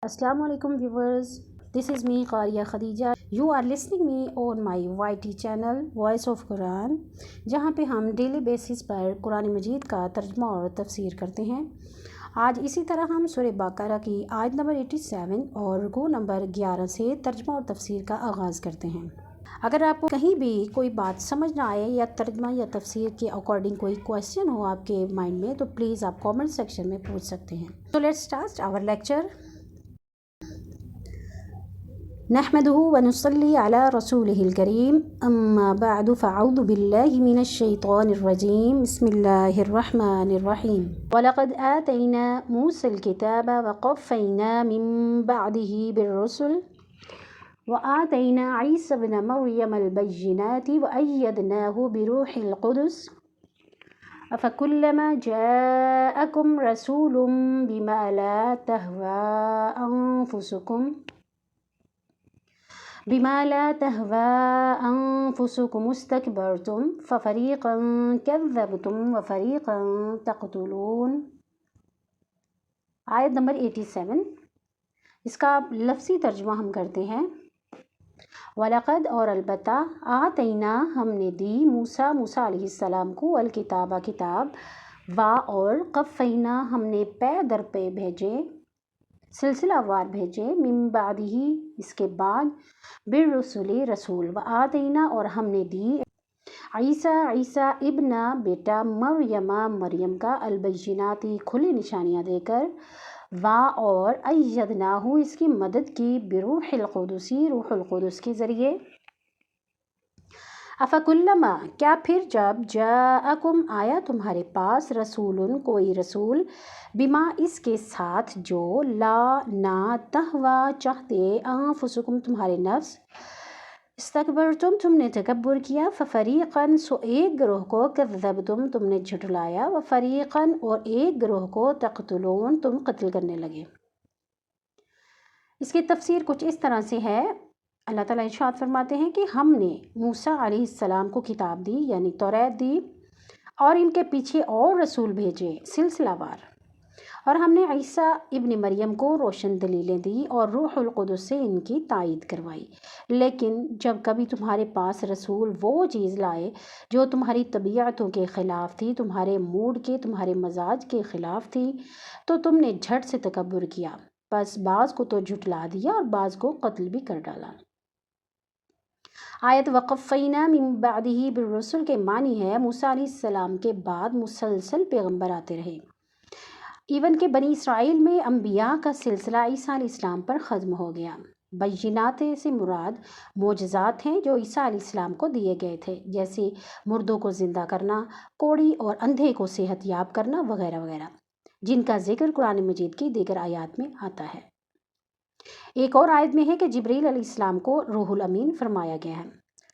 Assalamu alaikum viewers. This is me Qariya Khadija. You are listening me on my YT channel Voice of Quran, जहाँ पे हम daily basis पर कुरान मजीद का तर्जुमा और तफसीर करते हैं। आज इसी तरह हम सूरह बकरा की आयत नंबर 87 और रुकू नंबर 11 से तर्जुमा और तफसीर का आगाज़ करते हैं। अगर आपको कहीं भी कोई बात समझ ना आए या तर्जुमा या तफसीर के अकॉर्डिंग कोई क्वेश्चन हो आपके माइंड में, तो प्लीज़ आप कमेंट सेक्शन में पूछ सकते हैं। तो लेट्स स्टार्ट आवर लेक्चर। नहमदुहु व नुसल्ली अला रसूलिहिल करीम, अम्मा बअदु फ़अऊज़ु बिल्लाहि मिनश शैतानिर रजीम, बिस्मिल्लाहिर रहमानिर रहीम। वलक़द आतैना मूसल किताब व क़फ़्फ़ैना मिन बअदिही बिर्रुसुल व आतैना ईसा इब्न मरियमल बय्यिनाति व अय्यदनाहु बिरूहिल क़ुदुस अफ़कुल्लमा जाअकुम रसूलुम बिमा ला तहवा अन्फुसुकुम मुस्तकबरतुम फ़फ़रीक़न कज़्ज़बतुम व फ़रीक़न तक़तुलून। आयत नंबर 87, इसका लफ्ज़ी तर्जुमा हम करते हैं। वलक़द और अलबत्ता, आतैना हमने दी, मूसा अलैहिस्सलाम को, अल किताबा किताब, वा और क़फ़्फ़ैना हमने पे दर पे भेजे, सिलसिला वार भेजे, मिन बादिही इसके बाद, बिर्रुसुली रसूल, व आतैना और हमने दी, ईसा इब्ना बेटा, मरियम का, अलबय्यिनाती खुली निशानियाँ देकर, वा और अय्यदनाहु इसकी मदद की, बिरूहिल क़ुदुसी रूहुल क़ुदुस के ज़रिए। अफ़कुल्लमा क्या फिर जब, जाअकुम आया तुम्हारे पास, रसूलुन कोई रसूल, बिमा इसके साथ जो, ला ना तहवा चाहते, अन्फुसुकुम तुम्हारे नफ्स, इस्तकबरतुम तुमने तकब्बुर किया, फ़फ़रीक़न सो एक ग्रोह को, कज़्ज़बतुम तुमने झुठलाया, व फ़रीक़न और एक ग्रोह को, तक़तुलून तुम कत्ल करने लगे। इसकी तफसीर कुछ इस तरह से है। अल्लाह ताला इरशाद फरमाते हैं कि हमने मूसा अलैहिस्सलाम को किताब दी, यानी तौरात दी, और इनके पीछे और रसूल भेजे सिलसिलावार, और हमने ईसा इब्न मरियम को रोशन दलीलें दी और रूहुल क़ुदुस से इनकी तायीद करवाई। लेकिन जब कभी तुम्हारे पास रसूल वो चीज़ लाए जो तुम्हारी तबीयतों के ख़िलाफ़ थी, तुम्हारे मूड के, तुम्हारे मजाज के ख़िलाफ़ थी, तो तुमने झट से तकब्बुर किया, बस बाज़ को तो झुटला दिया और बाज़ को कत्ल भी कर डाला। आयत वक़फ़्फ़ैना मिन बादिही बिर्रुसुल के मानी है मूसा अलैहिस्सलाम के बाद मुसलसल पैगंबर आते रहे। इवन के बनी इसराइल में अंबिया का सिलसिला ईसा अलैहिस्सलाम पर ख़त्म हो गया। बय्यिनात से मुराद मोजज़ात हैं जो ईसा अलैहिस्सलाम को दिए गए थे, जैसे मुर्दों को ज़िंदा करना, कोढ़ी और अंधे को सेहतयाब करना वगैरह वगैरह, जिनका जिक्र कुरान मजीद की दीगर आयात में आता है। एक और आयत में है कि जिब्रील अलैहिस्सलाम को रूहुल अमीन फरमाया गया है।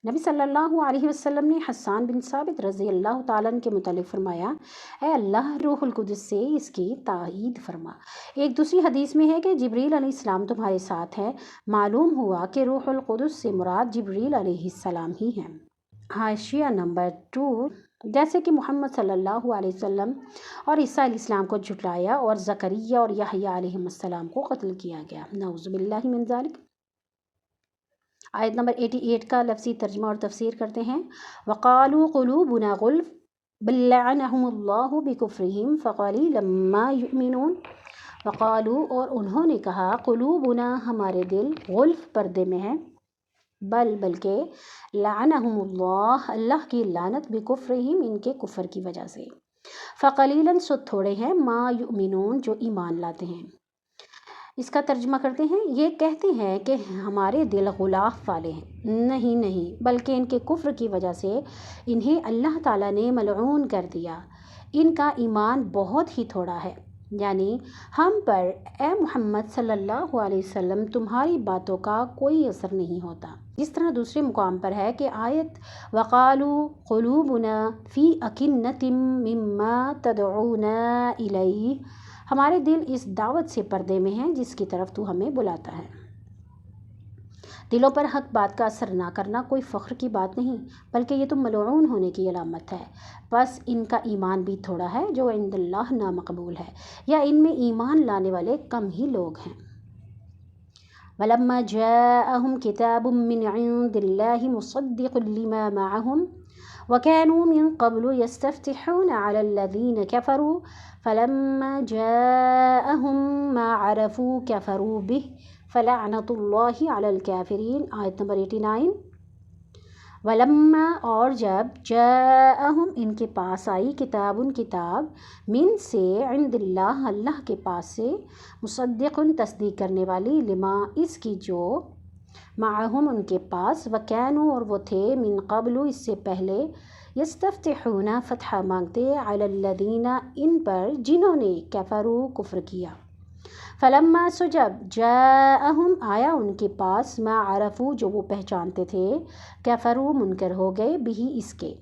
नबी सल्लल्लाहु अलैहि वसल्लम ने हसन बिन साबित रज़ी अल्लाह ताला अन्हु के मुतालिक फरमाया, ए अल्लाह रूहुल कुदस से इसकी तायीद फरमा। एक दूसरी हदीस में है कि जिब्रील अलैहिस्सलाम तुम्हारे साथ है। मालूम हुआ कि रूहुल कुदस से मुराद जिब्रील अलैहिस्सलाम ही हैं। हाशिया नंबर 2, जैसे कि मोहम्मद सल्लल्लाहु अलैहि वसल्लम और ईसा अलैहिस्सलाम को झुटलाया और ज़करिया और यहया अलैहिस्सलाम को कत्ल किया गया, नऊज़ु बिल्लाहि मिन ज़ालिक। आयत नंबर 88 का लफ्ज़ी तर्जुमा और तफसीर करते हैं। वक़ालू क़ुलूबुना गुल्फ़ बल लअनहुमुल्लाहु बिकुफ़्रिहिम फ़क़लीलन मा युमिनून। वक़ालू और उन्होंने कहा, क़ुलूबुना हमारे दिल, गुल्फ़ पर्दे में हैं, बल्कि लअनहुमुल्लाह अल्लाह की लानत, बिकुफ़्रिहिम इनके कुफ़र की वजह से, फ़क़लीलन सो थोड़े हैं, मा युमिनून जो ईमान लाते हैं। इसका तर्जुमा करते हैं, ये कहते हैं कि हमारे दिल गुलाफ वाले हैं, नहीं, बल्कि इनके कुफ्र की वजह से इन्हें अल्लाह ताला ने मलऊन कर दिया, इनका ईमान बहुत ही थोड़ा है। यानी हम पर ए मोहम्मद सल्लल्लाहु अलैहि वसल्लम तुम्हारी बातों का कोई असर नहीं होता। जिस तरह दूसरे मुकाम पर है कि आयत वक़ालू क़ुलूबुना फ़ी अकिन्नतिम मिम्मा तदऊना इलैहि, हमारे दिल इस दावत से पर्दे में हैं जिसकी तरफ तू हमें बुलाता है। दिलों पर हक बात का असर ना करना कोई फ़ख्र की बात नहीं, बल्कि ये तो मलऊन होने की अलामत है। बस इनका ईमान भी थोड़ा है जो इंदल्लाह नामकबूल है, या इनमें ईमान लाने वाले कम ही लोग हैं। ولما جاءهم كتاب من عند الله مصدق لما معهم وكانوا من قبل يستفتحون على الذين كفروا فلما جاءهم ما عرفوا كفروا به فلعنة الله على الكافرين. آیت نمبر 89. ولما اور جب جاءہم ان کے پاس آئی کتاب کتاب من سے عند اللہ اللہ کے پاس سے مصدق تصدیق کرنے والی لما اس کی جو معہم ان کے پاس وکانوا اور وہ تھے من قبل اس سے پہلے یستفتحون فتح مانگتے علی الذین ان پر جنہوں نے کفروا کفر کیا. فلما سو جب جاءہم آیا ان کے پاس ما عرفوا جو وہ پہچانتے تھے کفروا منکر ہو گئے بھی اس کے.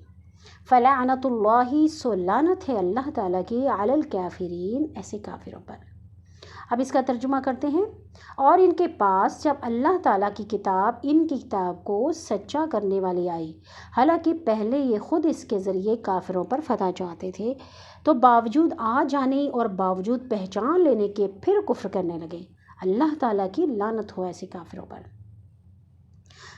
فلعنت اللہ سو لعنت ہے اللہ تعالیٰ کی علی الکافرین ایسے کافروں پر. اب اس کا ترجمہ کرتے ہیں. اور ان کے پاس جب اللہ تعالیٰ کی کتاب ان کی کتاب کو سچا کرنے والی آئی حالانکہ پہلے یہ خود اس کے ذریعے کافروں پر فتح چاہتے تھے تو باوجود آ جانے اور باوجود پہچان لینے کے پھر کفر کرنے لگے. اللہ تعالیٰ کی لعنت ہو ایسے کافروں پر.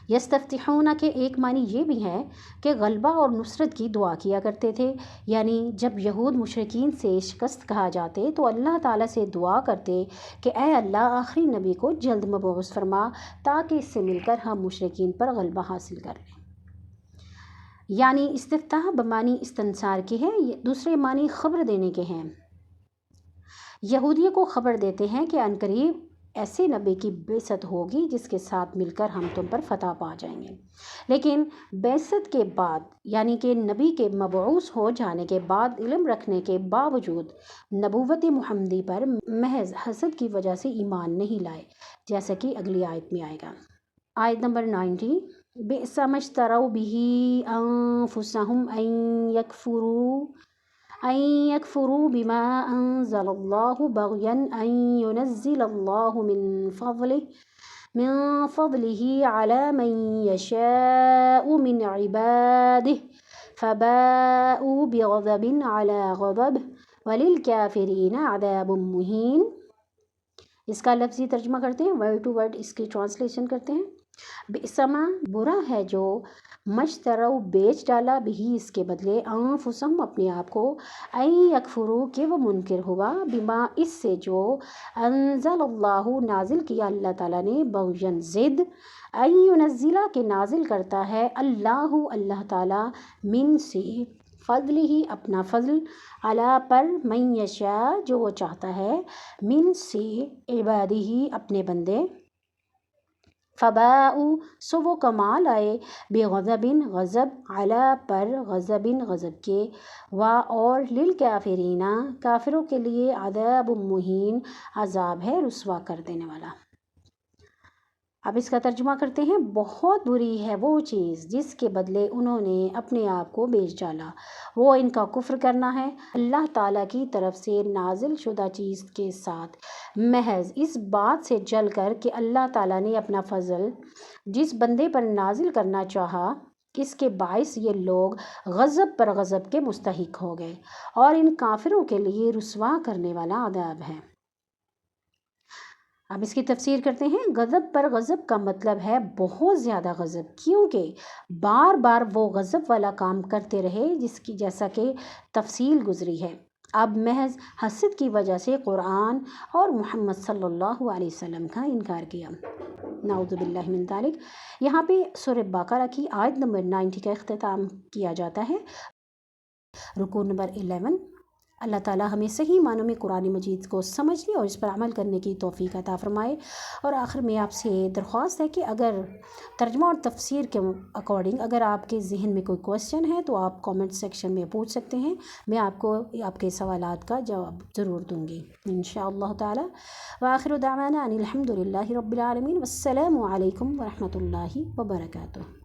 یستفتحون کے ایک معنی یہ بھی ہے کہ غلبہ اور نصرت کی دعا کیا کرتے تھے، یعنی جب یہود مشرکین سے شکست کھا جاتے تو اللہ تعالیٰ سے دعا کرتے کہ اے اللہ آخری نبی کو جلد مبعوث فرما تاکہ اس سے مل کر ہم مشرکین پر غلبہ حاصل کر لیں. یعنی استفتاح بمعنی استنصار کے ہے، دوسرے معنی خبر دینے کے ہیں. یہودیوں کو خبر دیتے ہیں کہ عنقریب ایسے نبی کی بعثت ہوگی جس کے ساتھ مل کر ہم تم پر فتح پا جائیں گے. لیکن بعثت کے بعد یعنی کہ نبی کے مبعوث ہو جانے کے بعد علم رکھنے کے باوجود نبوت محمدی پر محض حسد کی وجہ سے ایمان نہیں لائے، جیسا کہ اگلی آیت میں آئے گا. آیت نمبر 90. بئس ما اشتروا به انفسهم ان يكفروا بما انزل الله بغيا ان ينزل الله من فضله على من يشاء من عباده فباءوا بغضب على غضب وللكافرين عذاب مهين. اس کا لفظی ترجمہ کرتے ہیں، ورڈ ٹو ورڈ اس کی ٹرانسلیشن کرتے ہیں. بئسما برا ہے جو مشترو بیچ ڈالا بھی اس کے بدلے انفسہم اپنے آپ کو این یکفرو کہ وہ منکر ہوا بما اس سے جو انزل اللہ نازل کیا اللہ تعالیٰ نے بغین ضد این ینزلہ کے نازل کرتا ہے اللہ تعالیٰ من سے فضل ہی اپنا فضل علی پر من یشاء جو وہ چاہتا ہے من سے عبادی ہی اپنے بندے. فباؤ سو وہ کمال آئے بغضب غضب علی پر غضب غضب کے و اور للکافرین کافروں کے لیے عذاب مہین عذاب ہے رسوا کر دینے والا. اب اس کا ترجمہ کرتے ہیں. بہت بری ہے وہ چیز جس کے بدلے انہوں نے اپنے آپ کو بیچ ڈالا، وہ ان کا کفر کرنا ہے اللہ تعالیٰ کی طرف سے نازل شدہ چیز کے ساتھ محض اس بات سے جل کر کہ اللہ تعالیٰ نے اپنا فضل جس بندے پر نازل کرنا چاہا، اس کے باعث یہ لوگ غضب پر غضب کے مستحق ہو گئے اور ان کافروں کے لیے رسوا کرنے والا عذاب ہے. اب اس کی تفسیر کرتے ہیں. غضب پر غضب کا مطلب ہے بہت زیادہ غضب، کیونکہ بار بار وہ غضب والا کام کرتے رہے جس کی جیسا کہ تفصیل گزری ہے. اب محض حسد کی وجہ سے قرآن اور محمد صلی اللہ علیہ وسلم کا انکار کیا. نعوذ باللہ من ذالک. یہاں پہ سورہ بقرہ کی آیت نمبر 90 کا اختتام کیا جاتا ہے. رکوع نمبر 11. اللہ تعالیٰ ہمیں صحیح معنوں میں قرآن مجید کو سمجھنے اور اس پر عمل کرنے کی توفیق عطا فرمائے. اور آخر میں آپ سے درخواست ہے کہ اگر ترجمہ اور تفسیر کے اکارڈنگ اگر آپ کے ذہن میں کوئی کویسچن ہے تو آپ کامنٹ سیکشن میں پوچھ سکتے ہیں، میں آپ کو آپ کے سوالات کا جواب ضرور دوں گی انشاءاللہ تعالیٰ. وآخر دعوانا ان الحمد للہ رب العالمین. والسلام علیکم ورحمۃ اللہ وبرکاتہ.